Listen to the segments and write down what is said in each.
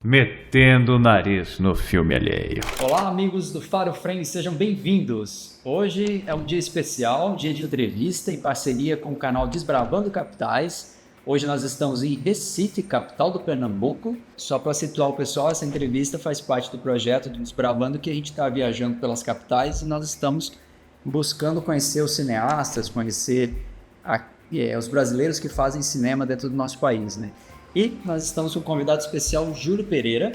Metendo o nariz no filme alheio. Olá, amigos do Faro Frame, sejam bem-vindos. Hoje é um dia especial, dia de entrevista em parceria com o canal Desbravando Capitais. Hoje nós estamos em Recife, capital do Pernambuco. Só para situar o pessoal, essa entrevista faz parte do projeto do Desbravando, que a gente está viajando pelas capitais e nós estamos buscando conhecer os cineastas, conhecer os brasileiros que fazem cinema dentro do nosso país, né? E nós estamos com um convidado especial, Júlio Pereira,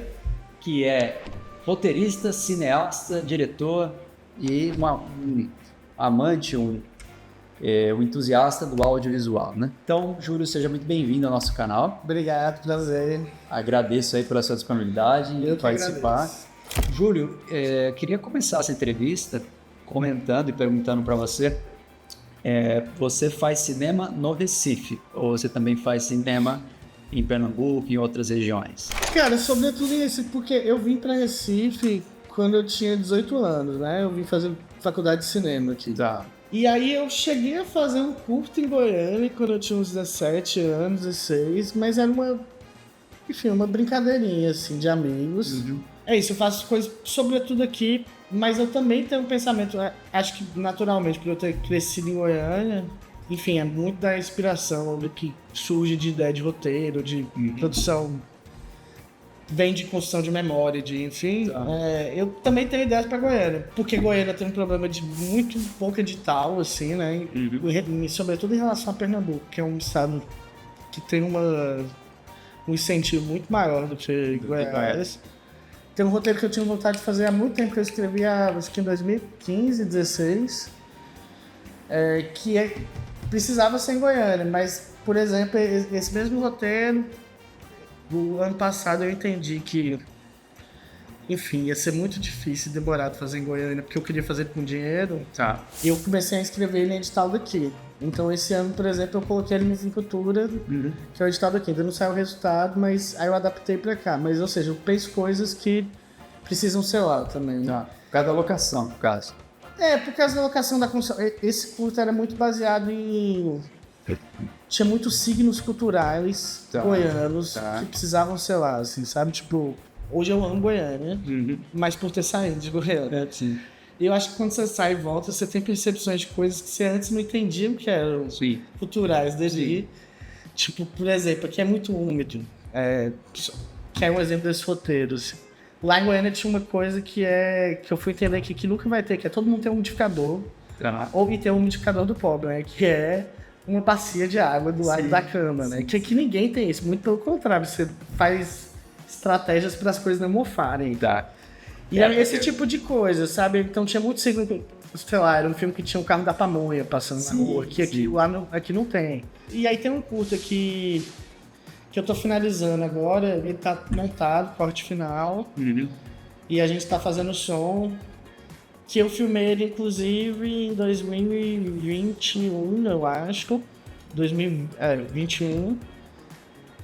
que é roteirista, cineasta, diretor e um amante, um entusiasta do audiovisual, né? Então, Júlio, seja muito bem-vindo ao nosso canal. Obrigado, prazer. Agradeço aí pela sua disponibilidade em participar. Júlio, queria começar essa entrevista comentando e perguntando para você, você faz cinema no Recife ou você também faz cinema em Pernambuco e em outras regiões? Cara, sobretudo em Recife, porque eu vim pra Recife quando eu tinha 18 anos, né? Eu vim fazer faculdade de cinema aqui. Tá. E aí eu cheguei a fazer um curto em Goiânia quando eu tinha uns 17 anos, 16, mas era uma brincadeirinha, assim, de amigos. Uhum. É isso, eu faço coisas sobretudo aqui, mas eu também tenho um pensamento, acho que naturalmente, por eu ter crescido em Goiânia, enfim, é muito da inspiração do que surge de ideia de roteiro, de produção, vem de construção de memória, enfim. Eu também tenho ideias para Goiânia, porque Goiânia tem um problema de muito pouco edital, assim, né? E sobretudo em relação a Pernambuco, que é um estado que tem um incentivo muito maior do que Goiás. Tem um roteiro que eu tinha vontade de fazer há muito tempo, que eu escrevi acho que em 2015, 2016, que precisava ser em Goiânia, mas, por exemplo, esse mesmo roteiro, do ano passado eu entendi que, enfim, ia ser muito difícil e demorado fazer em Goiânia, porque eu queria fazer com dinheiro. Tá. E eu comecei a escrever ele em edital daqui. Então, esse ano, por exemplo, eu coloquei ele no Vincultura, que é o edital daqui. Ainda não saiu o resultado, mas aí eu adaptei pra cá. Mas, ou seja, eu penso coisas que precisam ser lá também. Tá. Por causa da locação, no caso. Por causa da locação da construção. Esse curto era muito baseado em... Tinha muitos signos culturais goianos que precisavam ser lá, assim, sabe? Tipo, hoje eu amo Goiânia, mas por ter saído de Goiânia. Sim. E eu acho que quando você sai e volta, você tem percepções de coisas que você antes não entendia que eram culturais dele. Tipo, por exemplo, aqui é muito úmido. Que é um exemplo desse roteiro, assim. Lá em Goiânia tinha uma coisa que eu fui entender que nunca vai ter, que é todo mundo tem um umidificador, ou ter um umidificador do pobre, né? Que é uma bacia de água do lado da cama, né? Que aqui ninguém tem isso, muito pelo contrário, você faz estratégias para as coisas não mofarem. Tá. E era esse tipo de coisa, sabe? Então tinha muito signo, sei lá, era um filme que tinha um carro da pamonha passando na rua, que aqui não tem. E aí tem um curto aqui que eu tô finalizando agora, ele tá montado, corte final, e a gente tá fazendo som, que eu filmei ele, inclusive, em 2021, eu acho, 2021,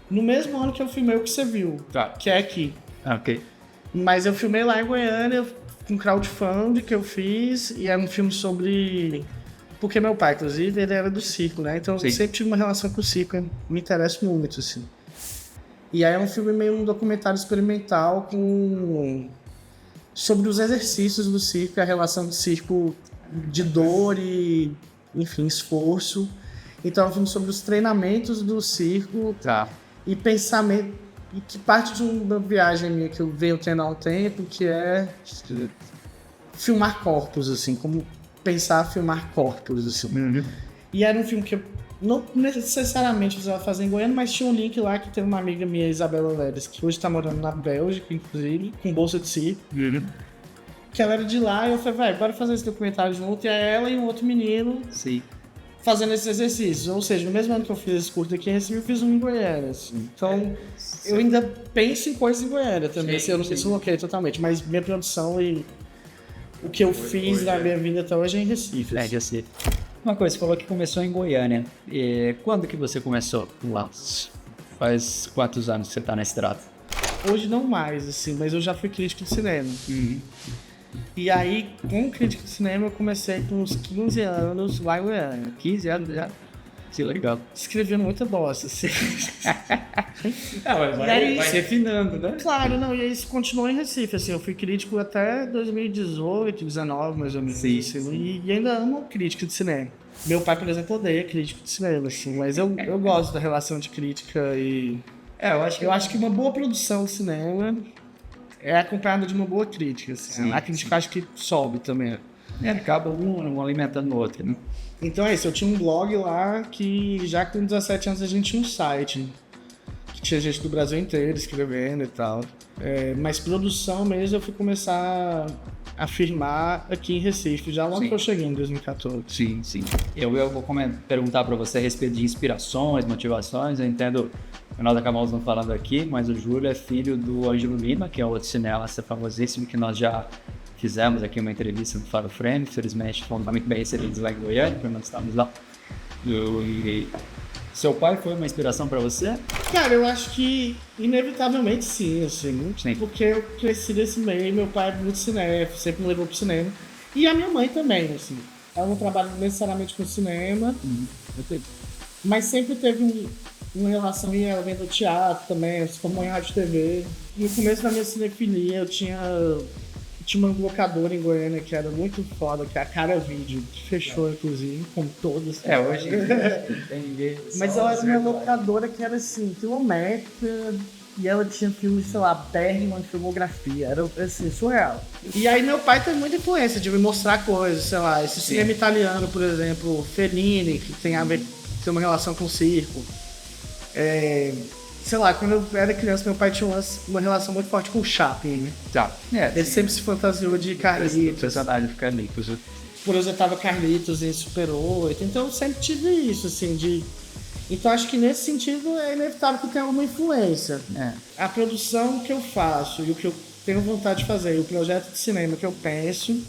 no mesmo ano que eu filmei o que você viu, que é aqui. Ok. Mas eu filmei lá em Goiânia, com crowdfunding que eu fiz, e era um filme sobre... Porque meu pai, inclusive, ele era do circo, né? Então eu sempre tive uma relação com o circo, me interessa muito, assim. E aí é um filme meio um documentário experimental sobre os exercícios do circo, a relação do circo de dor e, enfim, esforço. Então é um filme sobre os treinamentos do circo e pensamento, e que parte de uma viagem minha que eu venho tendo há um tempo, que é filmar corpos, assim, como pensar filmar corpos, assim. E era um filme que eu não necessariamente precisava fazer em Goiânia, mas tinha um link lá que tem uma amiga minha, Isabela Leves, que hoje tá morando na Bélgica, inclusive, com bolsa de circo. Que ela era de lá, e eu falei, bora fazer esse documentário junto. E é ela e um outro menino fazendo esses exercícios. Ou seja, no mesmo ano que eu fiz esse curso aqui em Recife, eu fiz um em Goiânia. Assim. Então, eu ainda penso em coisas em Goiânia também. Eu não sei se eu loquei totalmente, mas minha produção e o que eu fiz na minha vida até hoje é em Recife. Recife. Uma coisa, você falou que começou em Goiânia. Quando que você começou lá? Faz quantos anos que você tá na estrada? Hoje não mais, assim, mas eu já fui crítico de cinema. E aí, como crítico de cinema, eu comecei com uns 15 anos lá em Goiânia. 15 anos já? Que legal. Escrevendo muita bosta, assim. Mas vai refinando, né? Claro, não, e aí isso continuou em Recife, assim, eu fui crítico até 2018, 2019, mais ou menos. Sim, assim, e ainda amo crítica de cinema. Meu pai, por exemplo, odeia crítico de cinema, assim, mas eu gosto da relação de crítica e... eu acho que uma boa produção de cinema é acompanhada de uma boa crítica, assim. Sim, A crítica acho que sobe também. Acaba um alimentando o outro, né? Então é isso, eu tinha um blog lá que já com 17 anos a gente tinha um site, que tinha gente do Brasil inteiro escrevendo e tal. Mas produção mesmo eu fui começar a firmar aqui em Recife, já logo que eu cheguei em 2014. Sim. Eu vou perguntar para você a respeito de inspirações, motivações. Eu entendo que nós acabamos não falando aqui, mas o Júlio é filho do Ângelo Lima, que é outro cineasta famosíssimo que nós já fizemos aqui uma entrevista no Faro Frame. Infelizmente fomos muito bem recebidos lá em Goiânia, porque nós estávamos lá. E seu pai foi uma inspiração para você? Cara, eu acho que inevitavelmente sim, assim. Sim. Porque eu cresci desse meio, meu pai é muito cinéfilo, sempre me levou pro cinema. E a minha mãe também, assim. Ela não trabalha necessariamente com cinema, mas sempre teve uma relação, e ela vem do teatro também, se formou em rádio e TV. No começo da minha cinefilia, eu tinha uma locadora em Goiânia que era muito foda, que é a Cara Vídeo, que fechou, inclusive, como todas. Hoje tem ninguém. Mas ela era uma locadora que era assim, quilométrica, e ela tinha filmes, sei lá, Bergman, filmografia, era assim, surreal. E aí meu pai tem muita influência de me mostrar coisas, sei lá, esse cinema italiano, por exemplo, Fellini, que tem uma relação com o circo. Sei lá, quando eu era criança, meu pai tinha uma relação muito forte com o Chaplin, né? Tá. Ele sempre se fantasiou de Carlitos. Personagem de Carlitos. Por exemplo, tava Carlitos em Super 8, então eu sempre tive isso, assim, de... Então acho que nesse sentido é inevitável que tenha alguma influência. A produção que eu faço e o que eu tenho vontade de fazer, e o projeto de cinema que eu penso,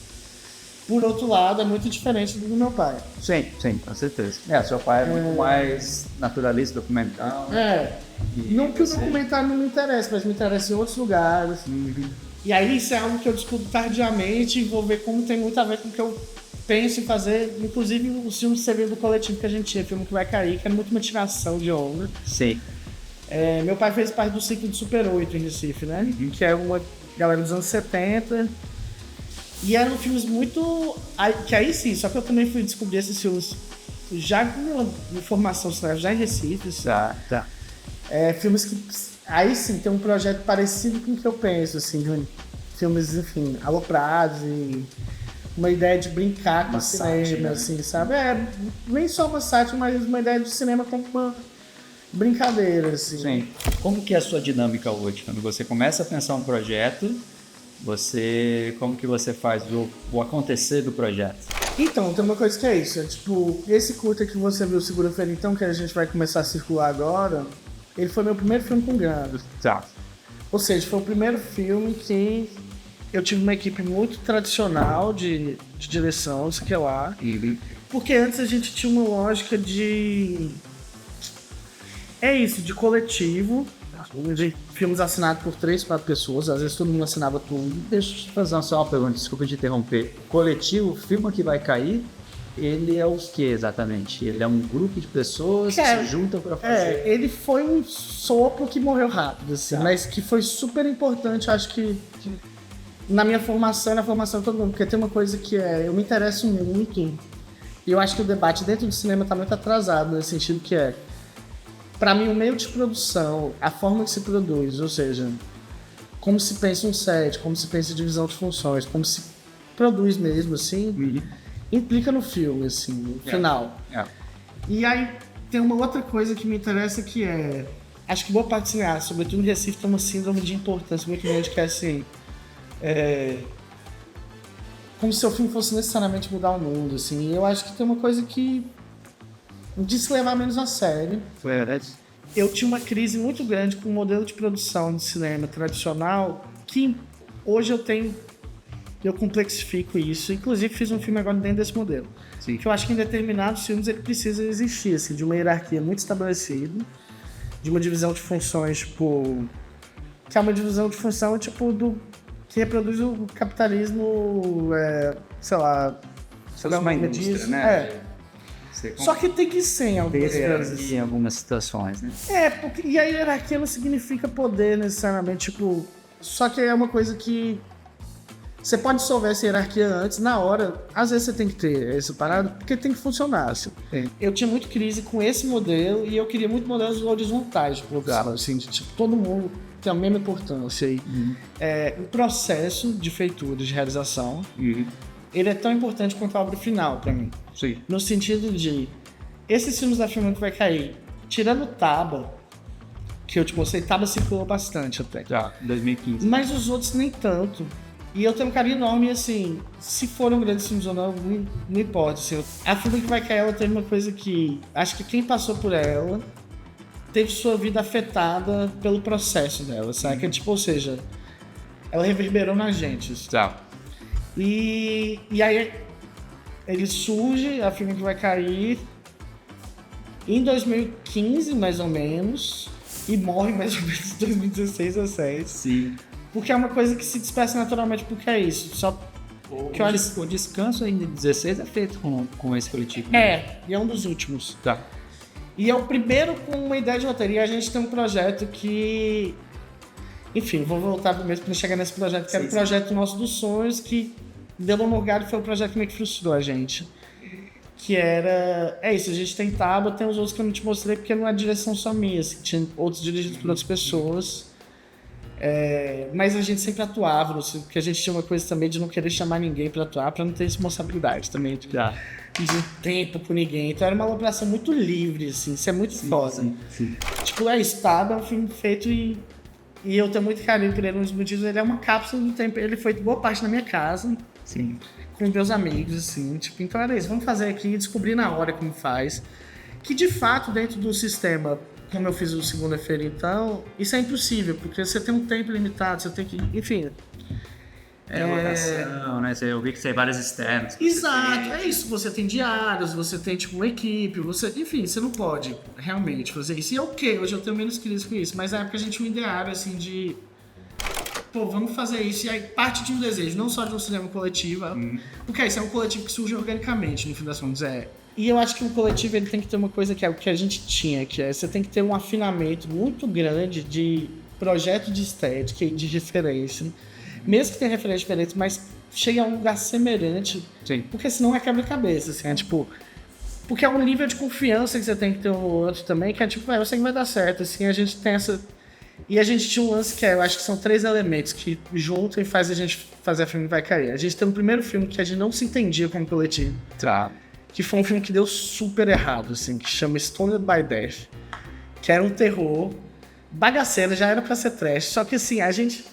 por outro lado, é muito diferente do meu pai. Sim, com certeza. Seu pai é muito mais naturalista, documental. Não que o documentário não me interesse, mas me interessa em outros lugares. E aí isso é algo que eu descubro tardiamente e vou ver como tem muito a ver com o que eu penso em fazer. Inclusive os filmes de CV do coletivo que a gente tinha, Filme que Vai Cair, que era muito uma tiração de onda. Sim. Meu pai fez parte do ciclo de Super 8 em Recife, né? Que é uma galera dos anos 70. E eram filmes muito... Que aí sim, só que eu também fui descobrir esses filmes já com uma formação cinética, já em Recife. Tá. Filmes que... Aí sim, tem um projeto parecido com o que eu penso, assim, de filmes, enfim, aloprados e uma ideia de brincar com o cinema, assim, sabe? Nem só uma sátira, mas uma ideia de cinema como uma brincadeira, assim. Sim. Como que é a sua dinâmica hoje? Quando você começa a pensar um projeto, como que você faz o acontecer do projeto? Então, tem uma coisa que é isso, esse curta que você viu, Segura-feira então, que a gente vai começar a circular agora, ele foi meu primeiro filme com grana. Tá. Ou seja, foi o primeiro filme que eu tive uma equipe muito tradicional de direção, isso que é lá. Porque antes a gente tinha uma lógica de coletivo, de filmes assinados por 3, 4 pessoas, às vezes todo mundo assinava tudo. Deixa eu te fazer só uma pergunta, desculpa te interromper. Coletivo, Filme que Vai Cair, ele é o que exatamente? Ele é um grupo de pessoas que se juntam para fazer... ele foi um sopro que morreu rápido, assim, mas que foi super importante, acho que na minha formação e na formação de todo mundo, porque tem uma coisa que eu me interesso muito, e eu acho que o debate dentro do cinema está muito atrasado, nesse sentido que para mim, o meio de produção, a forma que se produz, ou seja, como se pensa um set, como se pensa divisão de funções, como se produz mesmo, assim, implica no filme, assim, no final. E aí, tem uma outra coisa que me interessa que acho que boa parte de cineasta, sobretudo no Recife, tem uma síndrome de importância muito grande, que é assim, como se o filme fosse necessariamente mudar o mundo, assim, e eu acho que tem uma coisa de se levar menos a sério. Eu tinha uma crise muito grande com o modelo de produção de cinema tradicional, que hoje eu complexifico isso. Inclusive fiz um filme agora dentro desse modelo. Sim. Que eu acho que em determinados filmes ele precisa existir, assim, de uma hierarquia muito estabelecida, de uma divisão de funções, que é uma divisão de função, que reproduz o capitalismo, sei lá... Uma indústria, né? Só que tem que ser em algumas vezes. Em algumas situações, né? E a hierarquia não significa poder necessariamente, tipo... Só que é uma coisa que... Você pode dissolver essa hierarquia antes, na hora. Às vezes você tem que ter essa parada, porque tem que funcionar. Assim. Eu tinha muito crise com esse modelo e eu queria muito modelos horizontais de produção, assim, de tipo, todo mundo tem a mesma importância. O processo de feitura, de realização, ele é tão importante quanto a obra final pra mim. Sim. No sentido de, esses filmes da Filmando que vai cair, tirando Taba, que eu te mostrei, Taba circulou bastante até. Já, 2015. Mas os outros nem tanto. E eu tenho um carinho enorme, assim, se foram grandes filmes ou não, não importa. Assim, a Filmando que vai cair, ela teve uma coisa que, acho que quem passou por ela teve sua vida afetada pelo processo dela, sabe? Tipo, ou seja, ela reverberou na gente. Tá. E aí ele surge, a Filmando que vai cair em 2015, mais ou menos, e morre mais ou menos em 2016 ou 2017. Sim. Porque é uma coisa que se dispersa naturalmente, porque é isso. Só que O descanso ainda de 16 é feito com esse coletivo. e é um dos últimos. Tá. E é o primeiro com uma ideia de roteiro. E a gente tem um projeto que... Enfim, vou voltar primeiro para chegar nesse projeto, que era o projeto nosso dos sonhos, que Deu Morgado foi o projeto que meio que frustrou a gente. Que era... É isso, a gente tem Taba, tem os outros que eu não te mostrei, porque não é direção só minha, assim, tinha outros dirigidos por outras pessoas. Mas a gente sempre atuava, porque a gente tinha uma coisa também de não querer chamar ninguém pra atuar, pra não ter responsabilidade também de tempo com ninguém. Então era uma operação muito livre, assim, isso é muito foda. Sim. Tipo, Taba é um filme feito e eu tenho muito carinho por ele nos motivos. Ele é uma cápsula do tempo, ele foi boa parte na minha casa, Sim. com meus amigos, assim, tipo, então era isso, vamos fazer aqui e descobrir na hora como faz. Que de fato, dentro do sistema, como eu fiz o segunda-feira, então, isso é impossível, porque você tem um tempo limitado, você tem que, enfim. Locação, né? Eu vi que tem várias externas. Exato, é isso, você tem diários, você tem tipo uma equipe, enfim, você não pode realmente fazer isso. E é ok, hoje eu tenho menos crise com isso, mas na época a gente tinha um ideário assim de... Pô, vamos fazer isso, e aí parte de um desejo, não só de um cinema coletivo, porque isso é um coletivo que surge organicamente, no fim das contas, E eu acho que um coletivo ele tem que ter uma coisa que é o que a gente tinha, que é você tem que ter um afinamento muito grande de projeto de estética e de referência, mesmo que tenha referência diferente, mas chega a um lugar semelhante, porque senão é quebra-cabeça, assim, é tipo... Porque é um nível de confiança que você tem que ter um outro também, que é tipo, eu sei que vai dar certo, assim, a gente tem essa... E a gente tinha um lance que eu acho que são 3 elementos que juntam e faz a gente fazer a filme vai cair. A gente tem um primeiro filme que a gente não se entendia como coletivo. Tá. Que foi um filme que deu super errado, assim, que chama Stoned by Death. Que era um terror bagaceiro, já era pra ser trash. Só que assim, a gente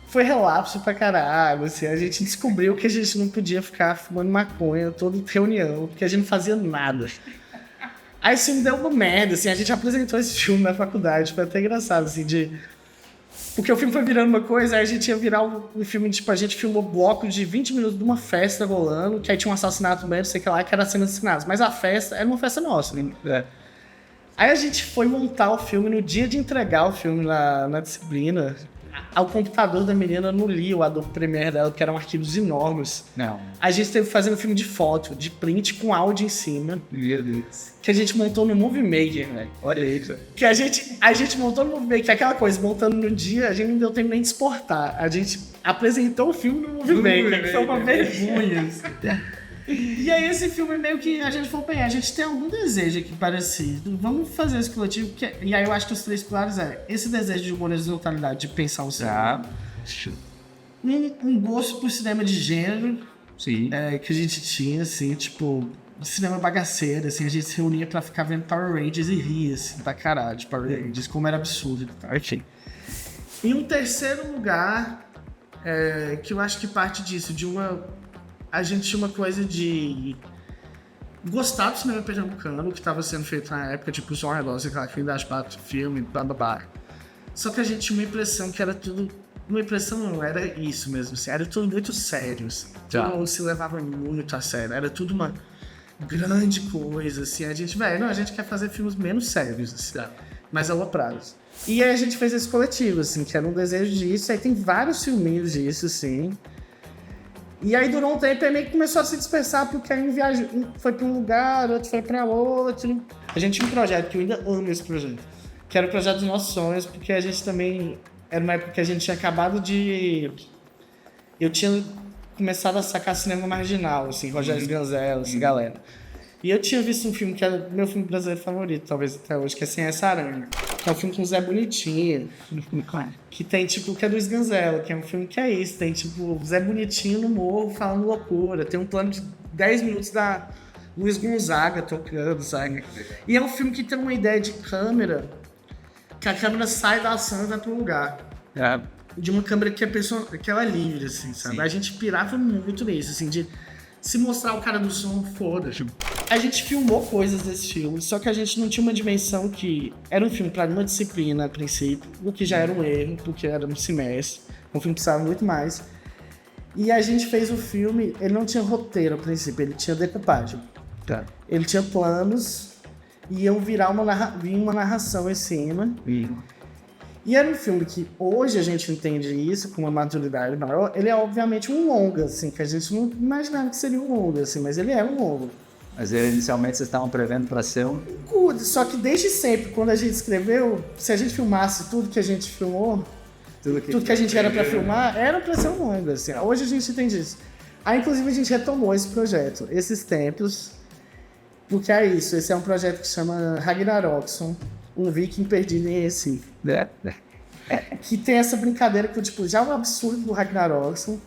foi relapso pra caralho, assim, a gente descobriu que a gente não podia ficar fumando maconha toda reunião, porque a gente não fazia nada. Aí esse filme deu uma merda, assim, a gente apresentou esse filme na faculdade, foi até engraçado, assim, porque o filme foi virando uma coisa, aí a gente ia virar um filme, tipo, a gente filmou bloco de 20 minutos de uma festa rolando, que aí tinha um assassinato no meio, não sei o que lá, que era cena de assassinatos, mas a festa era uma festa nossa, né? Aí a gente foi montar o filme no dia de entregar o filme na disciplina. O computador da menina não lia o Adobe Premiere dela, porque eram arquivos enormes. Não. A gente teve fazendo filme de foto, de print com áudio em cima. Meu Deus. Que a gente montou no Movie Maker, velho. Olha isso. Que a gente montou no Movie Maker, que é aquela coisa, montando no dia, a gente não deu tempo nem de exportar. A gente apresentou o filme no Movie Maker, que foi uma vergonha. E aí esse filme meio que a gente falou, bem, a gente tem algum desejo aqui parecido, vamos fazer esse coletivo, e aí eu acho que os 3 pilares esse desejo de horizontalidade, de pensar o cinema, um gosto por cinema de gênero, Sim. Que a gente tinha, assim, tipo, cinema bagaceiro, assim, a gente se reunia pra ficar vendo Power Rangers e ria, assim, pra caralho de Power Rangers, como era absurdo, enfim. E um terceiro lugar, que eu acho que parte disso, a gente tinha uma coisa de gostar do cinema pernambucano, que estava sendo feito na época, tipo, João Relógio, aquela Fim das Patas, filme, blá blá blá. Só que a gente tinha uma impressão que era tudo... Uma impressão não, era isso mesmo, assim, era tudo muito sério, assim. Não se levava muito a sério, era tudo uma grande coisa, assim. A gente, a gente quer fazer filmes menos sérios, assim, mais aloprados. E aí a gente fez esse coletivo, assim, que era um desejo disso, aí tem vários filminhos disso, assim. E aí durou um tempo e meio que começou a se dispersar, porque aí um foi pra um lugar, outro foi pra outro. A gente tinha um projeto, que eu ainda amo esse projeto, que era o projeto dos nossos sonhos, porque a gente também... Era uma época que a gente tinha acabado de... Eu tinha começado a sacar cinema marginal, assim, Rogério Sganzella, essa galera. E eu tinha visto um filme que era meu filme brasileiro favorito, talvez até hoje, que é Sem Essa Aranha. Que é um filme com o Zé Bonitinho. Que tem, tipo, que é do Sganzella, que é um filme que é isso. Tem, tipo, o Zé Bonitinho no morro falando loucura. Tem um plano de 10 minutos da Luiz Gonzaga tocando, sabe? E é um filme que tem uma ideia de câmera, que a câmera sai da ação e vai para um lugar. De uma câmera que ela é livre, assim, sabe? Sim. A gente pirava muito nisso, assim, de se mostrar o cara do som, foda-se. A gente filmou coisas desse filme, só que a gente não tinha uma dimensão que era um filme para uma disciplina, a princípio, o que já era um erro, porque era um semestre, um filme que precisava muito mais. E a gente fez o filme, ele não tinha roteiro a princípio, ele tinha decupagem. Tá. Ele tinha planos, e iam virar uma narração em cima. E era um filme que hoje a gente entende isso com uma maturidade maior. Ele é obviamente um longa, assim, que a gente não imaginava que seria um longa, assim, mas ele é um longa. Mas inicialmente vocês estavam prevendo para ser um... Só que desde sempre, quando a gente escreveu, se a gente filmasse tudo que a gente filmou, tudo que a gente era para filmar, era para ser um longa, assim. Hoje a gente entende isso. Aí, inclusive, a gente retomou esse projeto, esses tempos, porque é isso, esse é um projeto que chama Ragnarokson, um viking perdido em Recife. Que tem essa brincadeira que, tipo, já é um absurdo do Ragnarokson,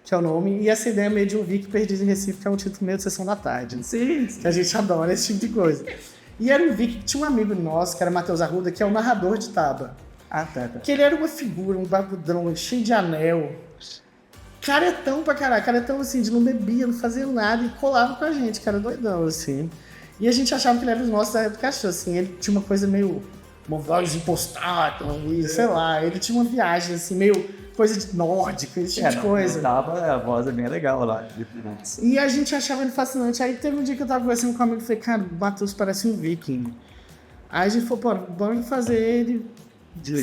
que é o nome, e essa ideia meio de um viking perdido em Recife, que é um título meio de Sessão da Tarde. Sim. Que a gente adora esse tipo de coisa. E era um viking que tinha um amigo nosso, que era Matheus Arruda, que é o narrador de Taba. Tá. Que ele era uma figura, um bagudrão, cheio de anel. Caretão pra caralho, caretão assim, de não bebia, não fazia nada, e colava com a gente, cara doidão, assim. E a gente achava que ele era os nossos da época, achou, assim, ele tinha uma coisa meio... uma voz impostada, e sei lá, ele tinha uma viagem, assim, meio coisa de nórdica, esse tipo de coisa. A voz é bem legal lá. E a gente achava ele fascinante. Aí teve um dia que eu tava conversando com um amigo e falei, cara, o Matheus parece um viking. Aí a gente falou, pô, vamos fazer ele de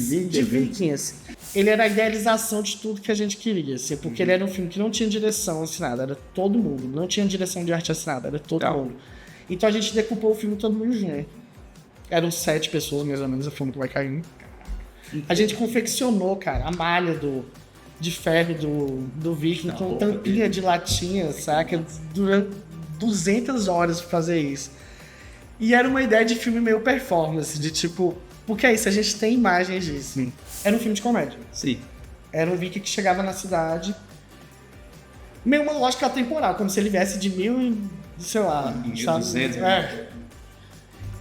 viking, assim. Ele era a idealização de tudo que a gente queria, assim, porque ele era um filme que não tinha direção assinada, era todo mundo. Não tinha direção de arte assinada, era todo mundo. Então a gente decupou o filme todo mundo junto. Eram 7 pessoas, mais ou menos, o filme que vai caindo. A gente confeccionou, cara, a malha de ferro do Viking com tampinha de latinha, saca? Durante 200 horas pra fazer isso. E era uma ideia de filme meio performance, de tipo... Porque é isso, a gente tem imagens disso. Sim. Era um filme de comédia. Sim. Era um Viking que chegava na cidade... Meio uma lógica atemporal, como se ele viesse de 1000 e... sei lá... 1200,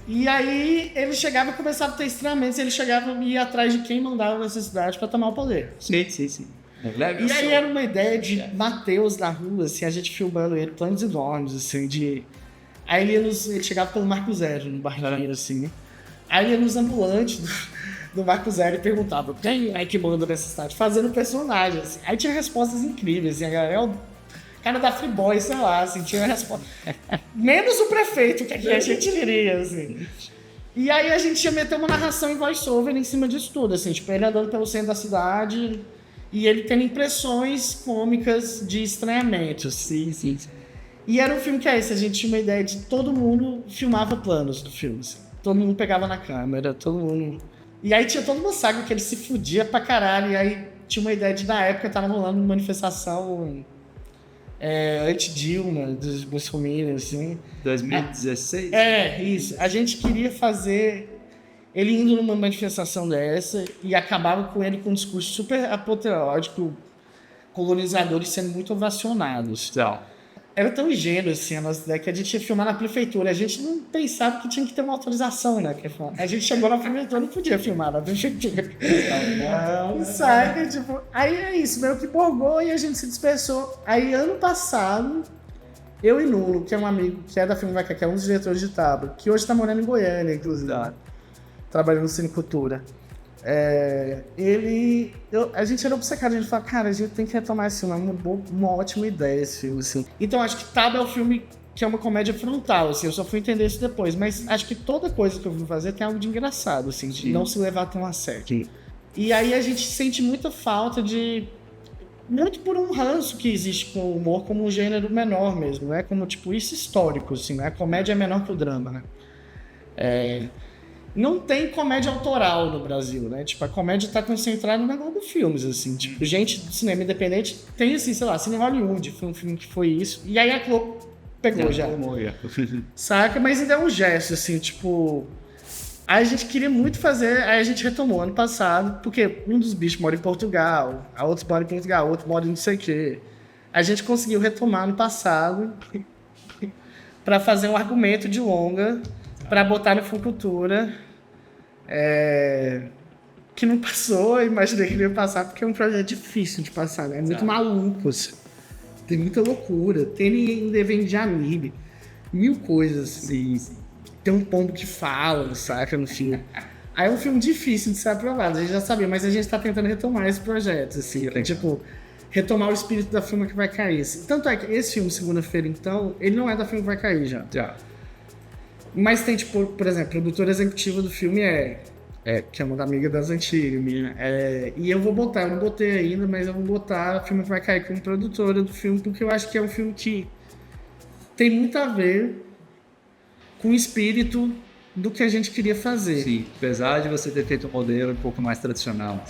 E aí ele chegava e começava a ter estranhamentos, ele chegava e ia atrás de quem mandava nessa cidade pra tomar o poder. Sim. E aí era uma ideia de Matheus na rua, assim, a gente filmando ele, planos enormes, assim, de... Aí ele chegava pelo Marco Zero, no barquinho, assim, aí ele ia nos ambulantes do Marco Zero e perguntava quem é que manda nessa cidade, fazendo personagem, assim. Aí tinha respostas incríveis, assim, a galera... cara da Freeboy, sei lá, assim, tinha resposta. Menos o prefeito, que a gente queria, assim. E aí a gente ia meter uma narração em voice-over em cima disso tudo, assim, tipo, ele andando pelo centro da cidade e ele tendo impressões cômicas de estranhamento. Sim. E era um filme que é esse, a gente tinha uma ideia de todo mundo filmava planos do filme, assim. Todo mundo pegava na câmera, todo mundo... E aí tinha toda uma saga que ele se fudia pra caralho, e aí tinha uma ideia de, na época, tava rolando uma manifestação... anti-Dilma, dos bolsominions, assim. 2016? Isso. A gente queria fazer ele indo numa manifestação dessa e acabava com ele com um discurso super apoteótico, colonizadores sendo muito ovacionados. Então. Era tão ingênuo, assim, a nossa ideia, que a gente ia filmar na prefeitura. A gente não pensava que tinha que ter uma autorização, né? A gente chegou na prefeitura e não podia filmar na prefeitura. Sabe? Tipo, aí é isso, meio que borgou e a gente se dispersou. Aí, ano passado, eu e Nuno, que é um amigo que é da Filmvaca, que é um dos diretores de Taba, que hoje tá morando em Goiânia, inclusive, trabalhando no Cinecultura. A gente era obcecado, a gente falou, cara, a gente tem que retomar esse filme, é uma ótima ideia esse filme, assim. Então acho que Taba é o filme que é uma comédia frontal, assim, eu só fui entender isso depois, mas acho que toda coisa que eu vou fazer tem algo de engraçado, assim, de não se levar tão a sério. Sim. E aí a gente sente muita falta de... muito por um ranço que existe com o humor como um gênero menor mesmo, não é como, tipo, isso histórico, assim, né? A comédia é menor que o drama, né? Não tem comédia autoral no Brasil, né? Tipo, a comédia tá concentrada no negócio dos filmes, assim. Tipo, gente do cinema independente tem, assim, sei lá, Cine Hollywood, foi um filme que foi isso. E aí a Globo pegou já. Saca? Mas ainda é um gesto, assim, tipo... Aí a gente queria muito fazer, aí a gente retomou ano passado, porque um dos bichos mora em Portugal, a outra mora em Portugal, outro mora em não sei o quê. A gente conseguiu retomar ano passado para fazer um argumento de longa para botar no Fucultura, que não passou, eu imaginei que não ia passar, porque é um projeto difícil de passar, né? É muito maluco, assim. Tem muita loucura, tem devendo de anime, mil coisas. Sim. Tem um pombo que fala, saca, no filme. Aí é um filme difícil de ser aprovado, a gente já sabia, mas a gente tá tentando retomar esse projeto, assim, tipo, retomar o espírito da Filma que Vai Cair. Assim. Tanto é que esse filme, Segunda-feira, então, ele não é da Filma que Vai Cair já. Mas tem, tipo, por exemplo, a produtora executiva do filme que é uma amiga das antigas, minha. E eu vou botar, eu não botei ainda, mas eu vou botar a Filma que Vai Cair como produtora do filme, porque eu acho que é um filme que tem muito a ver com o espírito do que a gente queria fazer. Sim, apesar de você ter feito um modelo um pouco mais tradicional.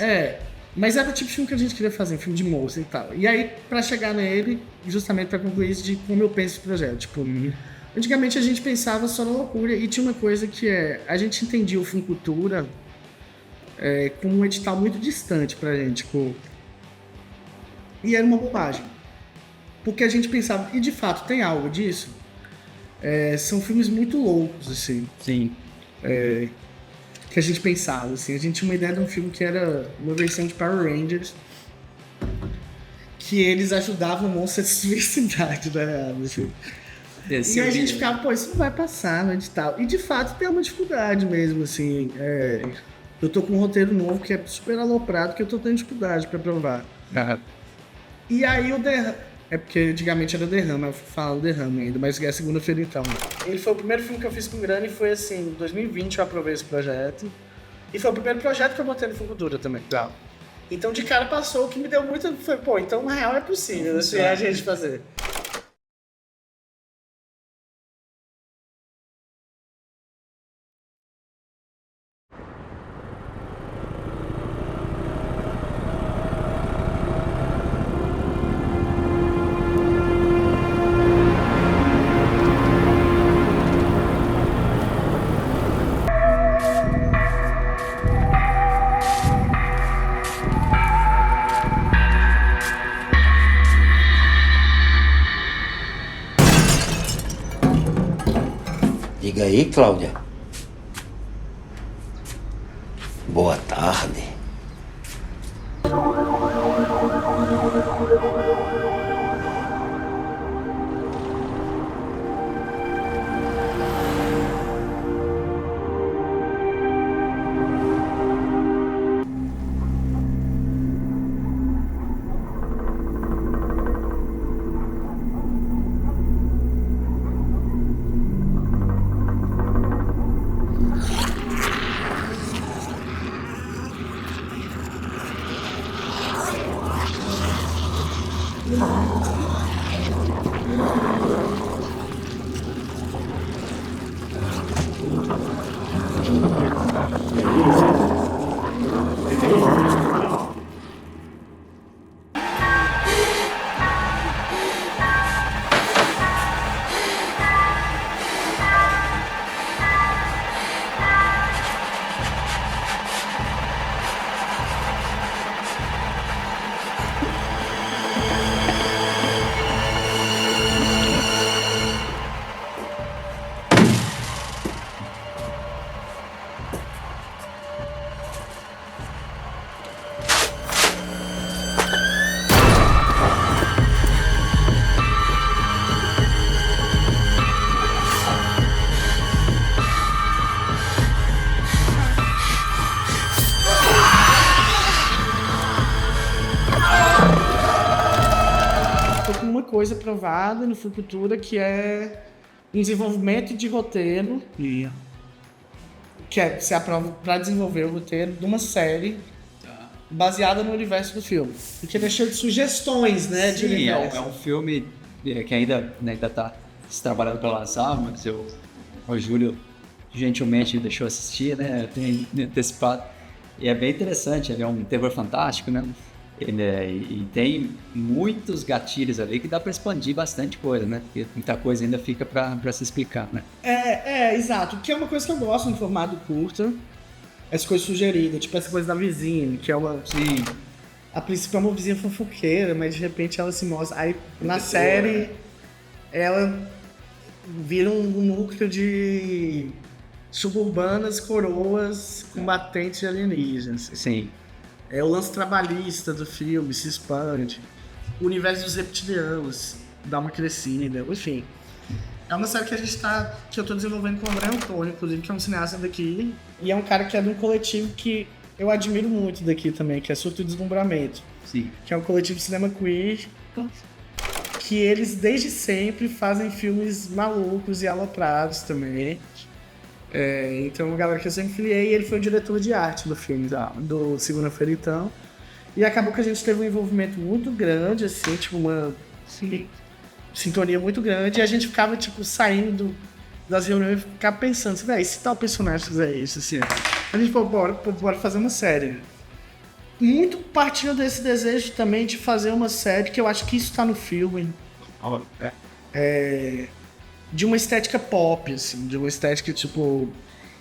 Mas era o tipo de filme que a gente queria fazer, um filme de moça e tal. E aí, pra chegar nele, justamente pra concluir isso de como eu penso o projeto. Tipo, antigamente a gente pensava só na loucura e tinha uma coisa que a gente entendia o Filme Cultura como um edital muito distante pra gente, tipo, e era uma bobagem. Porque a gente pensava, e de fato tem algo disso, são filmes muito loucos, assim. Sim. Que a gente pensava, assim. A gente tinha uma ideia de um filme que era uma versão de Power Rangers, que eles ajudavam monstros de diversidade, né? Assim. E a gente ficava, pô, isso não vai passar no edital. E de fato tem uma dificuldade mesmo, assim. Eu tô com um roteiro novo que é super aloprado, que eu tô tendo dificuldade pra provar. E aí o Derrama... porque antigamente era Derrama, eu falo Derrama ainda, mas é a Segunda-feira então. Ele foi o primeiro filme que eu fiz com grana e foi assim, em 2020 eu aprovei esse projeto. E foi o primeiro projeto que eu botei no Fucultura também. Então de cara passou, o que me deu muito... Foi, pô, então na real é possível, assim, a gente fazer. Diga aí, Cláudia. Boa tarde. Coisa aprovada no Fucultura, que é um desenvolvimento de roteiro, que você aprova para desenvolver o roteiro de uma série baseada no universo do filme. Porque ele é cheio de sugestões, né? de Sim, universo. é um filme que ainda tá se trabalhando para lançar, mas o Júlio gentilmente deixou assistir, né? Tem antecipado. E é bem interessante, ele é um terror fantástico, né? E tem muitos gatilhos ali que dá para expandir bastante coisa, né? Porque muita coisa ainda fica para se explicar, né? Exato. Que é uma coisa que eu gosto no formato curto. Essa coisa sugerida, tipo essa coisa da vizinha, que é uma... Sim. A princípio é uma vizinha fofoqueira, mas de repente ela se mostra... Aí na série, ela vira um núcleo de suburbanas coroas combatentes de alienígenas. Sim. É o lance trabalhista do filme, se expande. O universo dos reptilianos dá uma crescida, enfim. É uma série que eu tô desenvolvendo com o André Antônio, inclusive, que é um cineasta daqui. E é um cara que é de um coletivo que eu admiro muito daqui também, que é Surto e Deslumbramento. Sim. Que é um coletivo de cinema queer, que eles desde sempre fazem filmes malucos e aloprados também. Então, uma galera que eu sempre filiei, ele foi o diretor de arte do filme, do Segunda-feira então. E acabou que a gente teve um envolvimento muito grande, assim, tipo uma sintonia muito grande, e a gente ficava, tipo, saindo das reuniões e ficava pensando assim, velho, se tal personagem fizer isso, assim, a gente, bora fazer uma série. Muito partindo desse desejo também de fazer uma série, que eu acho que isso tá no filme. De uma estética pop, assim, de uma estética, tipo...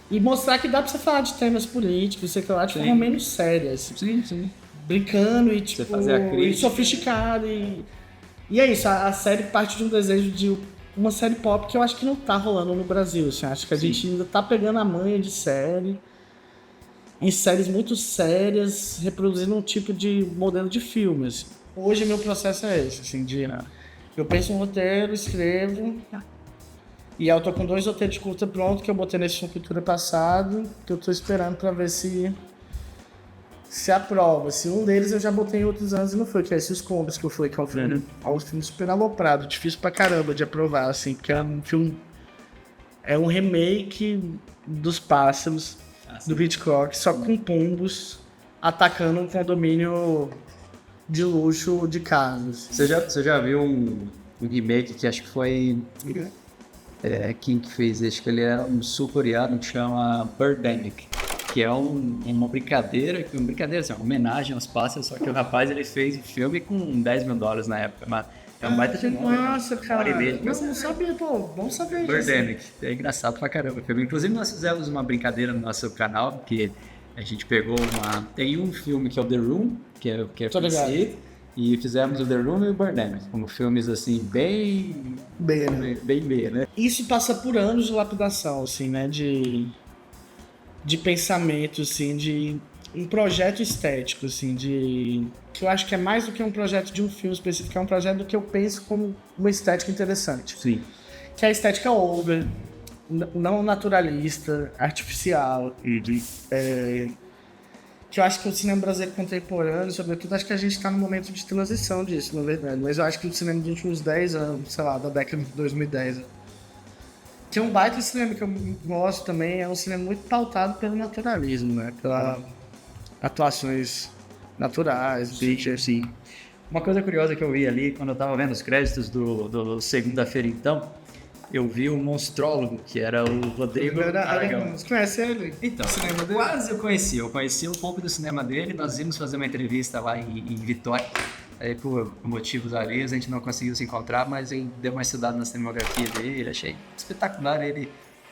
E mostrar que dá pra você falar de temas políticos, sei lá, de forma menos séria, assim. Sim. Brincando e, tipo... Você fazer a crítica. E sofisticado e é isso, a série parte de um desejo de uma série pop que eu acho que não tá rolando no Brasil, assim. Acho que a gente ainda tá pegando a manha de série, em séries muito sérias, reproduzindo um tipo de modelo de filme, assim. Hoje meu processo é esse, assim, eu penso um roteiro, escrevo, e eu tô com 2 roteiros de curta pronto que eu botei nesse Cultura passado, que eu tô esperando pra ver se aprova. Se um deles eu já botei em outros anos e não foi, que é esse Os Combos, que eu falei que é um filme super aloprado, difícil pra caramba de aprovar, assim, porque é um filme... É um remake dos Pássaros, do Hitchcock, só com pombos atacando um condomínio de luxo de casas. Você já viu um remake que acho que foi... quem que fez? Acho que ele é um sul-coreano que chama Birdemic, que é uma brincadeira, assim, uma homenagem aos pássaros, só que o rapaz ele fez o filme com $10 mil na época, mas é um baita de Nossa, cara, eu não sabia, pô, vamos saber disso. Birdemic, é engraçado pra caramba o filme. Inclusive nós fizemos uma brincadeira no nosso canal, que a gente pegou tem um filme que é o The Room, que é conhecido, e fizemos o The Room e o Birdemic, como filmes assim, bem B, né? Isso passa por anos de lapidação, assim, né, de pensamento, assim, de um projeto estético, assim, que eu acho que é mais do que um projeto de um filme específico, é um projeto do que eu penso como uma estética interessante. Sim. Que é a estética over, não naturalista, artificial. Que eu acho que o cinema brasileiro contemporâneo, sobretudo, acho que a gente está num momento de transição disso, na verdade. Mas eu acho que o cinema de últimos 10 anos, sei lá, da década de 2010... Que é um baita cinema que eu gosto também, é um cinema muito pautado pelo naturalismo, né? Pelas atuações naturais, assim. Uma coisa curiosa que eu vi ali, quando eu tava vendo os créditos do Segunda-feira então, eu vi o monstrólogo, que era o Rodrigo Aragão. Você conhece ele? Então, cinema dele? quase eu conheci um pouco do cinema dele, nós íamos fazer uma entrevista lá em Vitória. Aí, por motivos alheios, a gente não conseguiu se encontrar, mas eu dei uma estudada na cinematografia dele, achei espetacular ele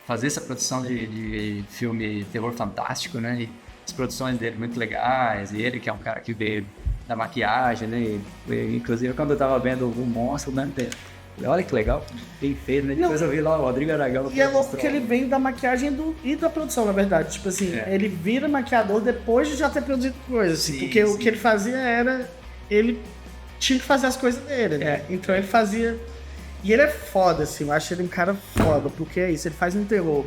fazer essa produção de filme terror fantástico, né? E as produções dele muito legais, e ele que é um cara que veio da maquiagem, né? E, inclusive, quando eu tava vendo o Monstro, né? Olha que legal, bem feito, né? Depois eu vi lá o Rodrigo Aragão. E é louco porque ele vem da maquiagem e da produção, na verdade. Tipo assim, ele vira maquiador depois de já ter produzido coisas, assim, porque o que ele fazia era... Ele tinha que fazer as coisas dele, né? Então ele fazia... E ele é foda, assim, eu acho ele um cara foda, porque é isso, ele faz um terror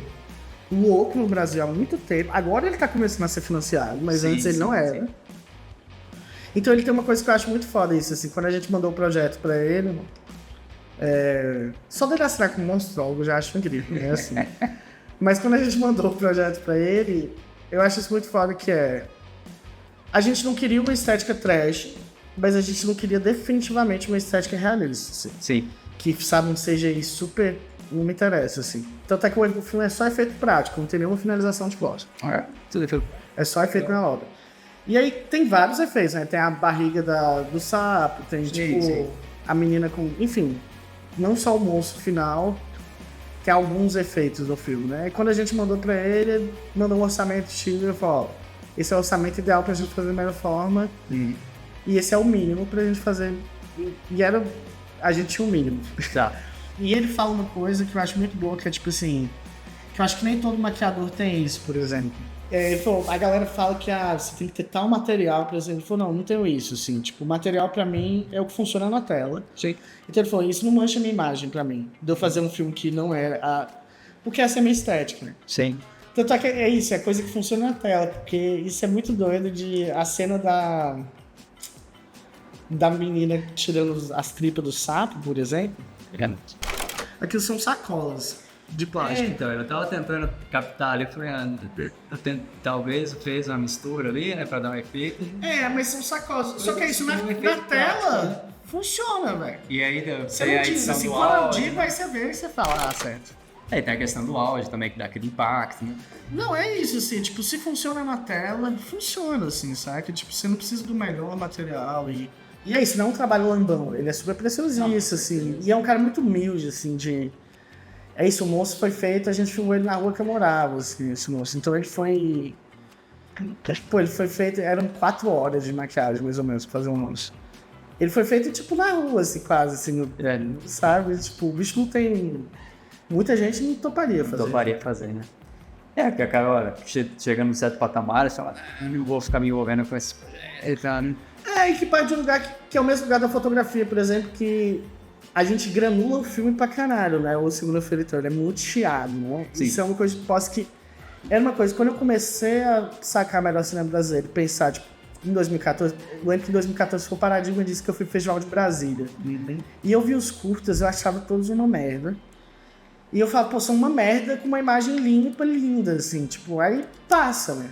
louco no Brasil há muito tempo. Agora ele tá começando a ser financiado, mas antes ele não era. Então ele tem uma coisa que eu acho muito foda, isso, assim, quando a gente mandou o projeto pra ele, só dele assinar com o Monstrólogo eu já acho incrível, né, assim. Mas quando a gente mandou o projeto pra ele, eu acho isso muito foda, que A gente não queria uma estética trash, mas a gente não queria definitivamente uma estética realista, assim. Sim. Que, sabe, um CGI super... não me interessa, assim. Tanto é que o filme é só efeito prático, não tem nenhuma finalização de voz. Tudo efeito. É só efeito na obra. E aí tem vários efeitos, né? Tem a barriga do sapo, tem, tipo, a menina com... Enfim, não só o monstro final, tem alguns efeitos do filme, né? E quando a gente mandou pra ele mandou um orçamento X e falou, ó, esse é o orçamento ideal pra gente fazer da melhor forma, e esse é o mínimo pra gente fazer. E era... A gente tinha o mínimo. Tá. E ele fala uma coisa que eu acho muito boa, que é tipo assim... Que eu acho que nem todo maquiador tem isso, por exemplo. Ele falou, a galera fala que você tem que ter tal material, por exemplo. Ele falou, não tenho isso, assim. Tipo, o material pra mim é o que funciona na tela. Sim. Então ele falou, isso não mancha a minha imagem pra mim. De eu fazer um filme que não é porque essa é a minha estética, né? Sim. Tanto é que é isso, é coisa que funciona na tela. Porque isso é muito doido de... A cena da menina tirando as tripas do sapo, por exemplo. Aquilo são sacolas de plástico. Então, eu tava tentando captar ali, falei, talvez fez uma mistura ali, né, pra dar um efeito. Mas são sacolas. Só que é isso, na tela, funciona, velho. E aí Você tem não a diz edição assim, do quando eu áudio. digo, aí você vê e você fala, certo. Tem a questão do áudio também, que dá aquele impacto, né? Não, é isso, assim, tipo, se funciona na tela, funciona, assim, sabe? Tipo, você não precisa do melhor material e é isso, não é um trabalho lambão, ele é super preciosista, assim, e é um cara muito humilde, assim, É isso, o monstro foi feito, a gente filmou ele na rua que eu morava, assim, esse monstro. Então ele foi... Pô, ele foi feito... Eram 4 horas de maquiagem, mais ou menos, pra fazer um monstro. Ele foi feito, tipo, na rua, assim, quase, assim, sabe? Tipo, o bicho não tem... Muita gente não toparia fazer. Toparia fazer, né? Porque a cara, olha, chegando num certo patamar, você fala, não vou ficar me envolvendo com esse projeto, né? E que parte de um lugar que é o mesmo lugar da fotografia, por exemplo, que... A gente granula o filme pra caralho, né? O Segunda-feira, então, ele é muito chiado, né? Sim. Isso é uma coisa que posso que... Era uma coisa, quando eu comecei a sacar melhor cinema brasileiro, pensar, tipo, em 2014, eu lembro que em 2014 foi o paradigma disso que eu fui pro Festival de Brasília. E eu vi os curtas, eu achava todos uma merda. E eu falava, pô, são uma merda com uma imagem limpa, linda, assim, tipo, aí passa, né?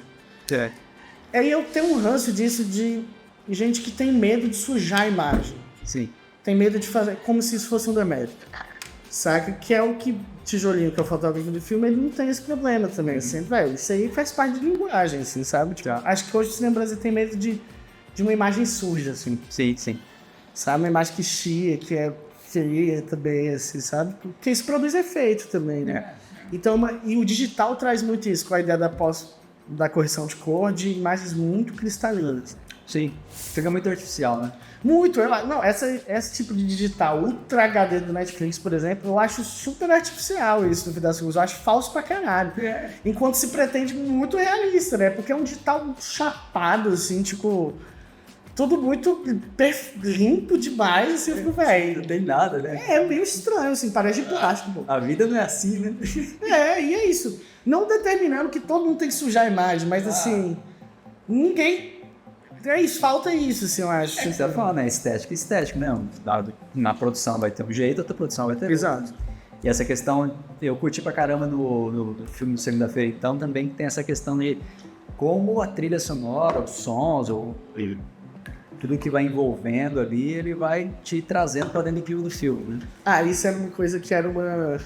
Aí eu tenho um ranço disso de gente que tem medo de sujar a imagem. Sim. Tem medo de fazer como se isso fosse um demérito. Saca? Que é o que Tijolinho, que é o fotógrafo do filme, ele não tem esse problema também. Assim, velho, isso aí faz parte de linguagem, assim, sabe? Tipo, acho que hoje o cinema brasileiro tem medo de uma imagem suja, assim. Sim, sim. Sabe? Uma imagem que chia, que é feia também, assim, sabe? Porque isso produz efeito também, né? Então, e o digital traz muito isso, com a ideia da correção de cor, de imagens muito cristalinas. Sim. Fica muito artificial, né? Muito, não, esse tipo de digital Ultra HD do Netflix, por exemplo, eu acho super artificial isso, no fim das contas, eu acho falso pra caralho. Enquanto se pretende muito realista, né? Porque é um digital chapado, assim, tipo, tudo muito limpo demais, assim, eu fico, velho. Não tem nada, né? É meio estranho, assim, parece de plástico, pô. A vida não é assim, né? E é isso. Não determinando que todo mundo tem que sujar a imagem, mas assim, ninguém... É isso, falta isso, assim, eu acho. Você tá falando, né? Estética, né? Na produção vai ter um jeito, outra produção vai ter outro. Exato. E essa questão, eu curti pra caramba no filme do Segunda-feira, então também tem essa questão de como a trilha sonora, os sons, tudo que vai envolvendo ali, ele vai te trazendo pra dentro do filme, né? Isso era uma coisa que era uma...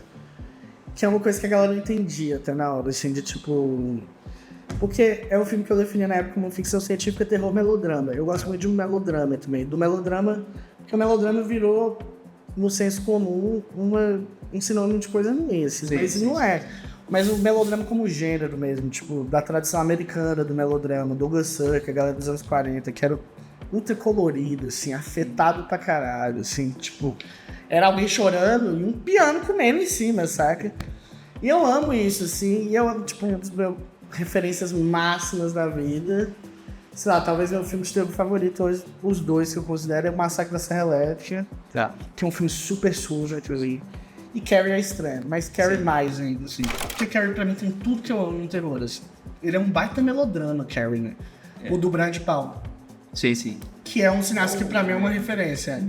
Que é uma coisa que a galera não entendia até na hora, assim, de tipo... Porque é um filme que eu definia na época como ficção científica, terror, melodrama. Eu gosto muito de um melodrama também. Do melodrama, porque o melodrama virou, no senso comum, um sinônimo de coisa ruim, assim, mas não é. Mas o melodrama como gênero mesmo, tipo, da tradição americana do melodrama, Douglas Sirk, a galera dos anos 40, que era ultra colorido, assim, afetado pra caralho, assim, tipo... Era alguém chorando e um piano comendo em cima, saca? E eu amo isso, assim, e eu, tipo, um dos meus... referências máximas da vida. Sei lá, talvez meu filme de terror favorito hoje, os dois que eu considero, é o Massacre da Serra Elétrica, que é um filme super sujo, aquele. E Carrie é estranho, mas Carrie mais ainda, assim. Porque Carrie pra mim tem tudo que eu amo no terror, assim. Ele é um baita melodrama, Carrie, né? O do Brian De Palma. Sim. Que é um cineasta que pra mim é uma referência.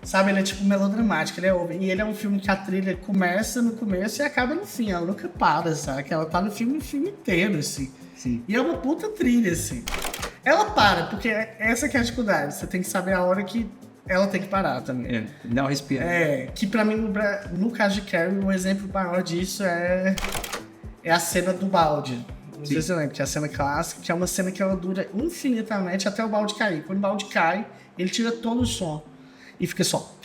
Sabe, ele é tipo melodramático, e ele é um filme que a trilha começa no começo e acaba no fim, ela nunca para, sabe? Ela tá no filme inteiro, assim. Sim. E é uma puta trilha, assim. Ela para, porque essa que é a dificuldade. Você tem que saber a hora que ela tem que parar também. Não respira. Que pra mim, no caso de Carrie, um exemplo maior disso é a cena do balde. Não sei se você lembra, que é a cena clássica, que é uma cena que ela dura infinitamente até o balde cair. Quando o balde cai, ele tira todo o som. E fica só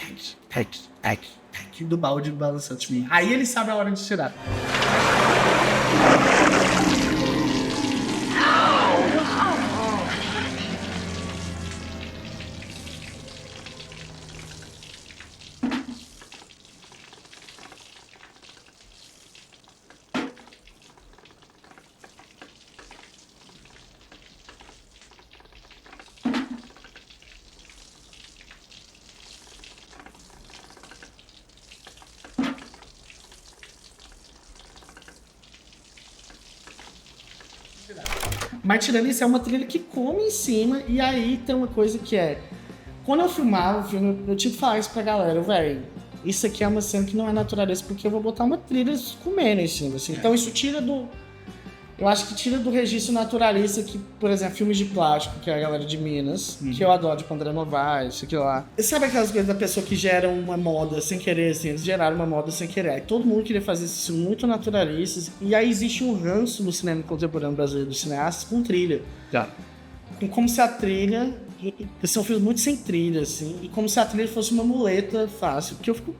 do balde balançando. Aí ele sabe a hora de tirar. Mas tirando isso, é uma trilha que come em cima, e aí tem uma coisa que é... Quando eu filmava o filme, eu tinha que falar isso pra galera, velho, isso aqui é uma cena que não é naturaleza, porque eu vou botar uma trilha comendo em cima, assim. Então isso tira do... Eu acho que tira do registro naturalista que, por exemplo, filmes de plástico, que é a galera de Minas, que eu adoro, de André Novaes, isso aqui lá. Sabe aquelas coisas da pessoa que gera uma moda sem querer, assim, eles geraram uma moda sem querer. Aí todo mundo queria fazer isso muito naturalistas, e aí existe um ranço no cinema contemporâneo brasileiro dos cineastas com trilha. Como se a trilha... São filmes muito sem trilha, assim, e como se a trilha fosse uma muleta fácil. Porque eu fico...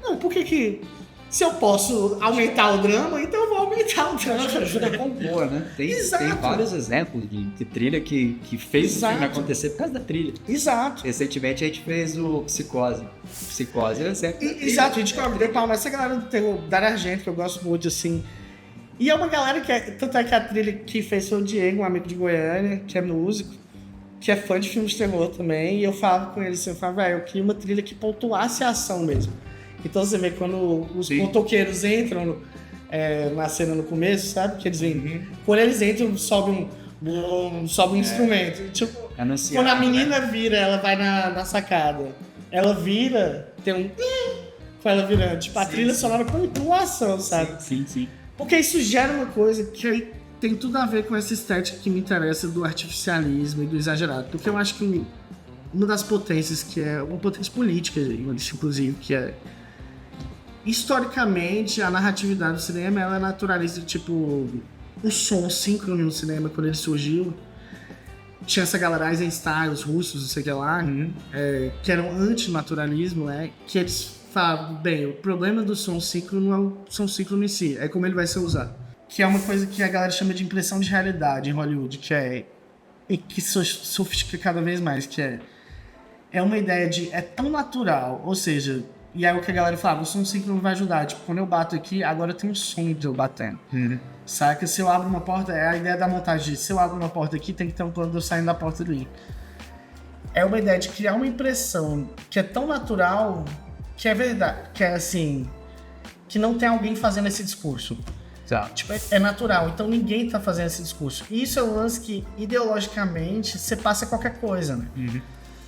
Não, por que se eu posso aumentar o drama, então eu vou aumentar o drama. Ajuda a compor, né? Tem vários exemplos de trilha que fez o filme acontecer por causa da trilha. Exato. Recentemente a gente fez o Psicose. Psicose é sempre. Exato, a gente deu palma. Essa galera do terror, Dario Argento, que eu gosto muito, assim. E é uma galera que tanto é que a trilha que fez foi o Diego, um amigo de Goiânia, que é músico, que é fã de filmes de terror também. E eu falava com ele assim, velho, eu queria uma trilha que pontuasse a ação mesmo. Então você vê quando os motoqueiros entram na cena no começo, sabe? Que eles vêm. Quando eles entram, sobe um instrumento. Tipo, quando a menina vira, ela vai na sacada. Ela vira, tem um com ela virando. Tipo, a trilha sonora pontuação, sabe? Sim. Porque isso gera uma coisa que tem tudo a ver com essa estética que me interessa do artificialismo e do exagerado. Porque eu acho que uma das potências, que é uma potência política, inclusive, que é... Historicamente, a narratividade do cinema, ela é naturalista, tipo... O som síncrono no cinema, quando ele surgiu, tinha essa galera Eisenstein, os russos, não sei o que lá, que eram antinaturalismo, que eles falavam, bem, o problema do som síncrono não é o som síncrono em si, é como ele vai ser usado. Que é uma coisa que a galera chama de impressão de realidade em Hollywood, que sofistica cada vez mais, que é uma ideia de... É tão natural, ou seja... E aí o que a galera falava, o som síncrono vai ajudar. Tipo, quando eu bato aqui, agora tem um som de eu batendo. Saca? Se eu abro uma porta, é a ideia da montagem. Se eu abro uma porta aqui, tem que ter um plano de eu saindo da porta ali. É uma ideia de criar uma impressão que é tão natural, que é verdade, que é assim, que não tem alguém fazendo esse discurso. Tipo, é natural, então ninguém tá fazendo esse discurso. E isso é um lance que, ideologicamente, você passa qualquer coisa, né?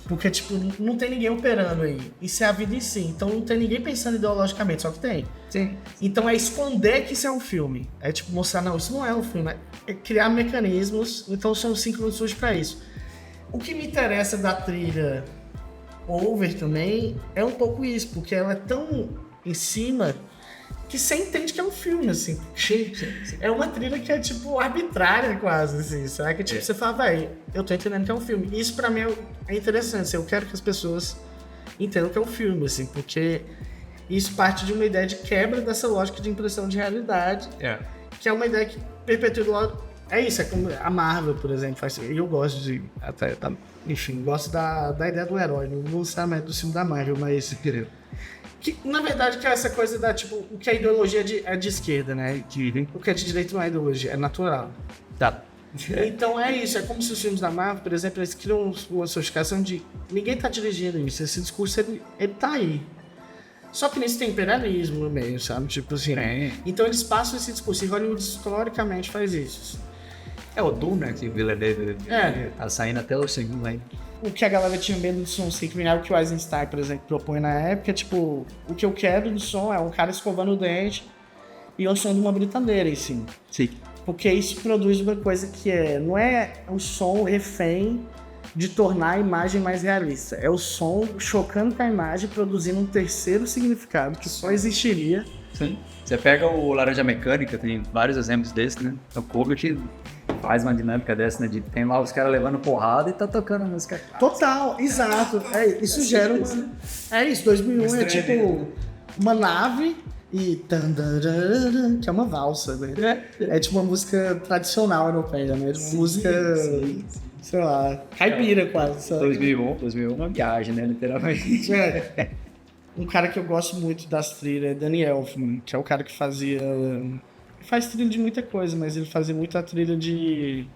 Porque, tipo, não tem ninguém operando aí. Isso é a vida em si. Então não tem ninguém pensando ideologicamente, só que tem. Sim. Então é esconder que isso é um filme. É tipo mostrar, não, isso não é um filme. É criar mecanismos, então são síncronos surge pra isso. O que me interessa da trilha Over também é um pouco isso, porque ela é tão em cima que você entende que é um filme, assim. É uma trilha que é, tipo, arbitrária quase, assim, sabe? Que, tipo, você fala, velho, eu tô entendendo que é um filme. E isso, pra mim, é interessante, assim, eu quero que as pessoas entendam que é um filme, assim, porque isso parte de uma ideia de quebra dessa lógica de impressão de realidade, que é uma ideia que perpetua... É isso, é como a Marvel, por exemplo, faz. E eu gosto de... enfim, gosto da ideia do herói, não vou gostar mais do filme da Marvel, mas... Que, na verdade, que é essa coisa da, tipo, o que a ideologia é de esquerda, né? O que é de direita não é ideologia, é natural. Então é isso, é como se os filmes da Marvel, por exemplo, eles criam uma sofisticação de ninguém tá dirigindo isso, esse discurso, ele tá aí. Só que nisso tem imperialismo no meio, sabe? Tipo assim, então eles passam esse discurso, e Hollywood historicamente faz isso. É o Doom, né? Que o Villeneuve tá saindo até o segundo aí. O que a galera tinha medo do som síncrono é o que o Eisenstein, por exemplo, propõe na época, tipo, o que eu quero do som é um cara escovando o dente e o som de uma britadeira em cima. Sim. Porque isso produz uma coisa que não é o som refém de tornar a imagem mais realista. É o som chocando com a imagem, produzindo um terceiro significado que só existiria. Sim. Você pega o Laranja Mecânica, tem vários exemplos desses, né? O Kubrick faz uma dinâmica dessa, né? Tem lá os caras levando porrada e tá tocando a música. Total, exato. Isso gera uma... É isso, 2001 é tipo uma nave e... que é uma valsa, né? É tipo uma música tradicional europeia, né? Uma música... sei lá, caipira quase. Sabe? 2001 uma viagem, né? Literalmente. Um cara que eu gosto muito das trilhas é Danny Elfman, que é o cara que fazia... Faz trilha de muita coisa, mas ele fazia muita trilha de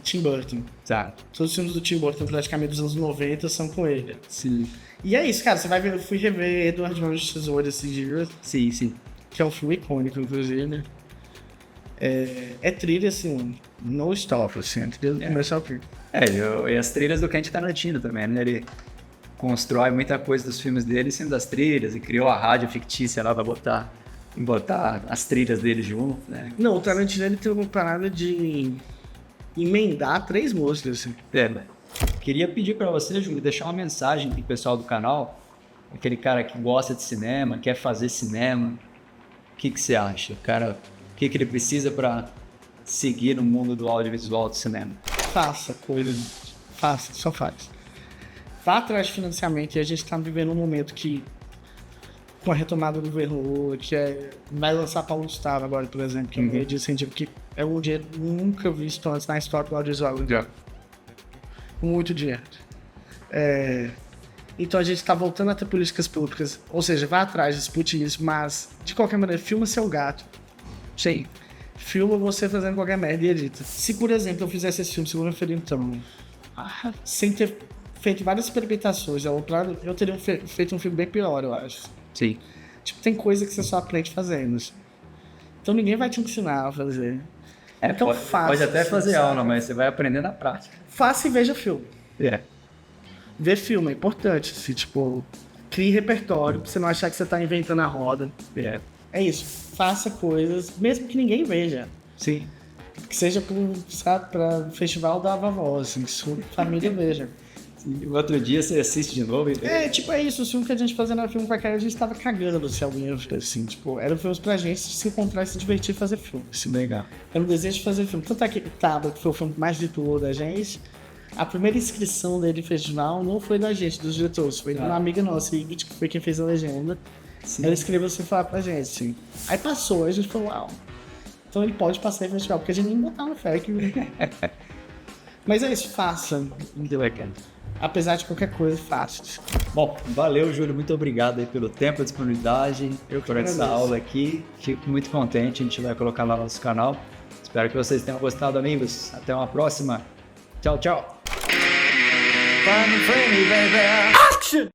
Tim Burton. Exato. Todos os filmes do Tim Burton, praticamente dos anos 90, são com ele. Sim. E é isso, cara. Você vai ver... Eu fui rever Edward Mãos de Tesoura esses dias. Sim. Que é um filme icônico, inclusive. É trilha, assim... No stop, assim. É trilha do começo ao fim. E as trilhas do Quentin Tarantino também, né? Ele constrói muita coisa dos filmes dele em cima das trilhas e criou a rádio fictícia lá pra botar as trilhas dele junto, né? Não, o Tarantino ele tem uma parada de emendar 3 músicas, assim. Queria pedir pra você, Júlio, deixar uma mensagem pro pessoal do canal, aquele cara que gosta de cinema, quer fazer cinema. O que você acha? O cara, o que ele precisa pra seguir no mundo do audiovisual do cinema? Faça coisas. Faça, só faz. Vá atrás de financiamento, e a gente tá vivendo um momento que, com a retomada do governo Lula, vai lançar Paulo Gustavo agora, por exemplo, que é um meio de incentivo que é um dinheiro nunca visto antes na história do audiovisual. Muito dinheiro. Então a gente tá voltando a ter políticas públicas, ou seja, vá atrás, dispute isso, mas, de qualquer maneira, filma seu gato. Sim. Filma você fazendo qualquer merda e edita. Se, por exemplo, eu fizesse esse filme Segunda-feira, então, sem ter feito várias experimentações, eu teria feito um filme bem pior, eu acho. Sim. Tipo, tem coisa que você só aprende fazendo. Assim. Então ninguém vai te ensinar a fazer. Então faça. Pode até fazer aula, mas você vai aprender na prática. Faça e veja filme. Ver filme é importante. Assim, tipo, crie repertório pra você não achar que você tá inventando a roda. É isso. Faça coisas, mesmo que ninguém veja. Sim. Que seja pra festival da Voz, assim, que sua família veja. O outro dia você assiste de novo e... É isso, o filme que a gente fazia era filme pra cara, a gente tava cagando se alguém ia ver, assim, tipo, era filmes pra gente se encontrar e se divertir e fazer filme. Isso, legal. Era um desejo de fazer filme. Tanto é que Tábua, que foi o filme que mais virtuou da gente, a primeira inscrição dele no festival não foi da gente, dos diretores, foi de uma amiga nossa, Ingrid, que foi quem fez a legenda. Sim. Ela escreveu assim, falar pra gente, assim. Aí passou, aí a gente falou, uau. Então ele pode passar em festival, porque a gente nem botava fé que... Mas é isso, faça. Muito legal. Apesar de qualquer coisa, faça. Bom, valeu, Júlio. Muito obrigado aí pelo tempo e disponibilidade por essa aula aqui. Fico muito contente. A gente vai colocar lá no nosso canal. Espero que vocês tenham gostado, amigos. Até uma próxima. Tchau, tchau. Action!